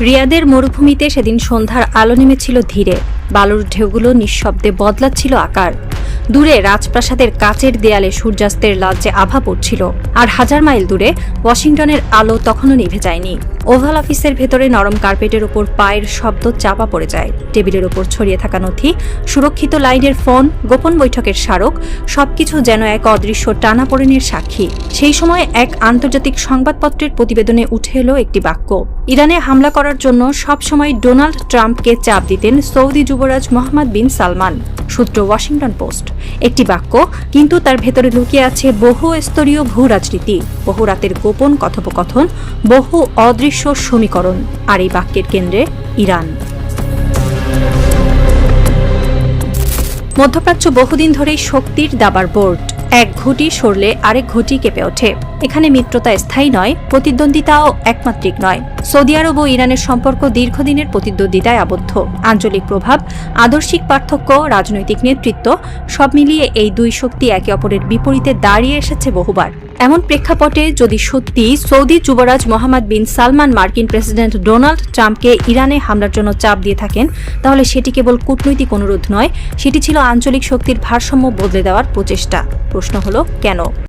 রিয়াদের মরুভূমিতে সেদিন সন্ধ্যার আলো নেমেছিল ধীরে। বালুর ঢেউগুলো নিঃশব্দে বদলাচ্ছিল আকার। দূরে রাজপ্রাসাদের কাচের দেয়ালে সূর্যাস্তের লালচে আভা পড়ছিল, আর হাজার মাইল দূরে ওয়াশিংটনের আলো তখনও নিভে যায়নি। ওভাল অফিসের ভেতরে নরম কার্পেটের ওপর পায়ের শব্দ চাপা পড়ে যায়। টেবিলের ওপর ছড়িয়ে থাকা নথি, সুরক্ষিত লাইনের ফোন, গোপন বৈঠকের স্মারক, সবকিছু যেন এক অদৃশ্য টানাপোড়েনের সাক্ষী। সেই সময় এক আন্তর্জাতিক সংবাদপত্রের প্রতিবেদনে উঠে এলো একটি বাক্য। ইরানে হামলা করার জন্য সবসময় ডোনাল্ড ট্রাম্পকে চাপ দিতেন সৌদি যুবরাজ মোহাম্মদ বিন সালমান। সূত্র ওয়াশিংটন পোস্ট। একটি বাক্য, কিন্তু তার ভেতরে লুকিয়ে আছে বহু স্তরীয় ভূ রাজনীতি, বহু রাতের গোপন কথোপকথন, বহু অদৃশ্য সমীকরণ। আর এই বাক্যের কেন্দ্রে ইরান। মধ্যপ্রাচ্য বহুদিন ধরেই শক্তির দাবার বোর্ড। এক ঘুঁটি সরলে আরেক ঘুঁটি কেঁপে ওঠে। এখানে মিত্রতা স্থায়ী নয়, প্রতিদ্বন্দ্বিতাও একমাত্রিক নয়। সৌদি আরব ও ইরানের সম্পর্ক দীর্ঘদিনের প্রতিদ্বন্দ্বিতায় আবদ্ধ। আঞ্চলিক প্রভাব, আদর্শিক পার্থক্য, রাজনৈতিক নেতৃত্ব, সব মিলিয়ে এই দুই শক্তি একে অপরের বিপরীতে দাঁড়িয়ে এসেছে বহুবার। এমন প্রেক্ষাপটে যদি সত্যি সৌদি যুবরাজ মোহাম্মদ বিন সালমান মার্কিন প্রেসিডেন্ট ডোনাল্ড ট্রাম্পকে ইরানে হামলার জন্য চাপ দিয়ে থাকেন, তাহলে সেটি কেবল কূটনৈতিক অনুরোধ নয়, সেটি ছিল আঞ্চলিক শক্তির ভারসাম্য বদলে দেওয়ার প্রচেষ্টা। প্রশ্ন হলো কেন?